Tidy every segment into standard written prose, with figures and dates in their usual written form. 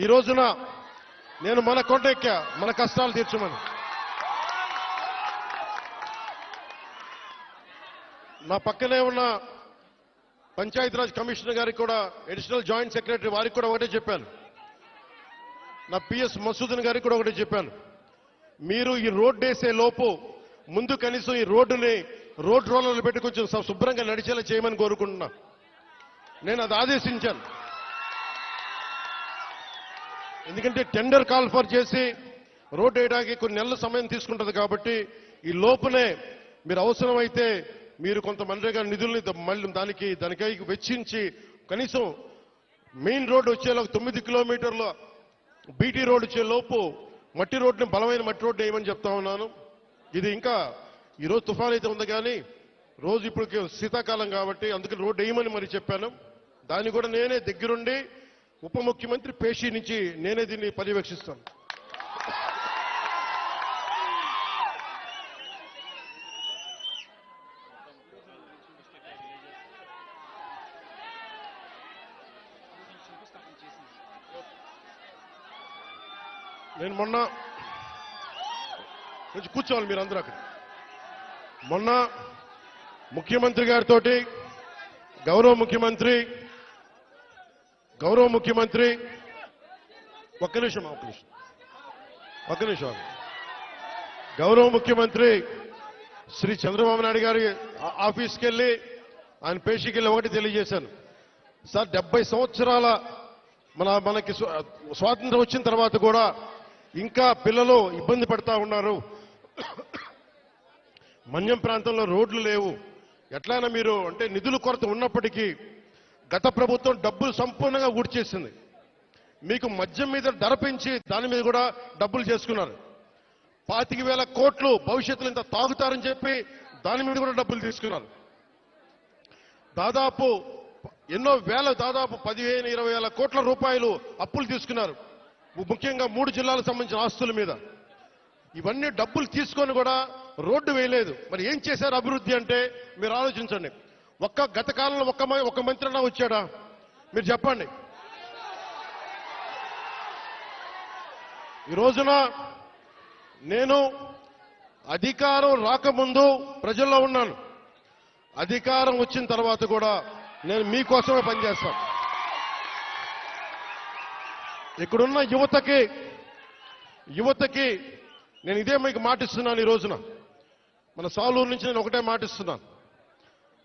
ఈ రోజున నేను మన కొండ ఎక్కా మన కష్టాలు తీర్చమని. నా పక్కనే ఉన్న పంచాయతీరాజ్ కమిషనర్ గారికి కూడా, అడిషనల్ జాయింట్ సెక్రటరీ వారికి కూడా ఒకటే చెప్పాను. నా పిఎస్ మసూదన్ గారికి కూడా ఒకటే చెప్పాను. మీరు ఈ రోడ్డు వేసే లోపు ముందు కనీసం ఈ రోడ్డుని రోడ్ రోలర్లు పెట్టి కొంచెం శుభ్రంగా నడిచేలా చేయమని కోరుకుంటున్నా. నేను అది ఆదేశించాను. ఎందుకంటే టెండర్ కాల్ ఫర్ చేసి రోడ్డు వేయడానికి కొన్ని నెలల సమయం తీసుకుంటుంది కాబట్టి ఈ లోపునే మీరు అవసరమైతే మీరు కొంత మనరేగా నిధుల్ని మళ్ళీ దానికై వెచ్చించి కనీసం మెయిన్ రోడ్డు వచ్చేలా 9 కిలోమీటర్ల బీటీ రోడ్డు వచ్చే లోపు మట్టి రోడ్డుని బలమైన మట్టి రోడ్డు వేయమని చెప్తా ఉన్నాను. ఇది ఇంకా ఈరోజు తుఫాన్ అయితే ఉంది కానీ రోజు ఇప్పుడు శీతాకాలం కాబట్టి అందుకని రోడ్డు వేయమని మరి చెప్పాను. దాన్ని కూడా నేనే దగ్గరుండి ఉప ముఖ్యమంత్రి పేషి నుంచి నేనే దీన్ని పర్యవేక్షిస్తాను. నేను మొన్న కొంచెం కూర్చోవాలి మీరందరూ అక్కడ. మొన్న ముఖ్యమంత్రి గారితో గౌరవ ముఖ్యమంత్రి ఒక్క నిమిషం గౌరవ ముఖ్యమంత్రి శ్రీ చంద్రబాబు నాయుడు గారి ఆఫీస్కి వెళ్ళి ఆయన పేషీకి వెళ్ళి ఒకటి తెలియజేశాను. సార్ 70 సంవత్సరాల మనకి స్వాతంత్రం వచ్చిన తర్వాత కూడా ఇంకా పిల్లలు ఇబ్బంది పడతా ఉన్నారు. మన్యం ప్రాంతంలో రోడ్లు లేవు. ఎట్లయినా మీరు అంటే నిధుల కొరత ఉన్నప్పటికీ గత ప్రభుత్వం డబ్బులు సంపూర్ణంగా ఊడ్చేసింది. మీకు మద్యం మీద ధర పెంచి దాని మీద కూడా డబ్బులు చేసుకున్నారు. 25,000 కోట్లు భవిష్యత్తులో ఇంత తాగుతారని చెప్పి దాని మీద కూడా డబ్బులు తీసుకున్నారు. దాదాపు ఎన్నో వేల దాదాపు 15,000-20,000 కోట్ల రూపాయలు అప్పులు తీసుకున్నారు. ముఖ్యంగా 3 జిల్లాలకు సంబంధించిన ఆస్తుల మీద. ఇవన్నీ డబ్బులు తీసుకొని కూడా రోడ్డు వేయలేదు. మరి ఏం చేశారు అభివృద్ధి అంటే మీరు ఆలోచించండి. గత కాలంలో ఒక్క మంత్రి అన్నా వచ్చాడా మీరు చెప్పండి. ఈ రోజున నేను అధికారం రాకముందు ప్రజల్లో ఉన్నాను. అధికారం వచ్చిన తర్వాత కూడా నేను మీకోసమే పనిచేస్తాను. ఇక్కడున్న యువతకి నేను ఇదే మీకు మాటిస్తున్నాను. ఈ రోజున మన సాలూరు నుంచి నేను ఒకటే మాటిస్తున్నాను.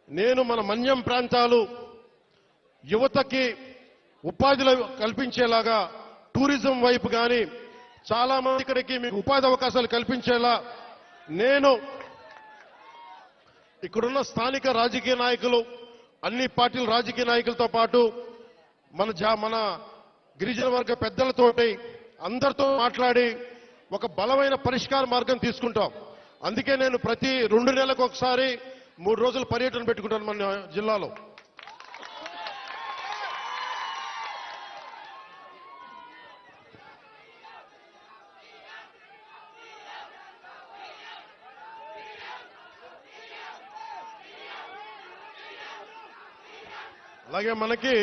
నేను మన మన్యం ప్రాంతాలు యువతకి ఉపాధి కల్పించేలాగా టూరిజం వైపు కానీ చాలా మంది ఇక్కడికి మీకు ఉపాధి అవకాశాలు కల్పించేలా నేను ఇక్కడున్న స్థానిక రాజకీయ నాయకులు, అన్ని పార్టీల రాజకీయ నాయకులతో పాటు మన గిరిజన వర్గ పెద్దలతోటి అందరితో మాట్లాడి ఒక బలమైన పరిష్కార మార్గం తీసుకుంటాం. అందుకే నేను ప్రతి 2 నెలలకు ఒకసారి 3 రోజుల పర్యటన పెట్టుకుంటాను మన జిల్లాలో. అలాగే మనకి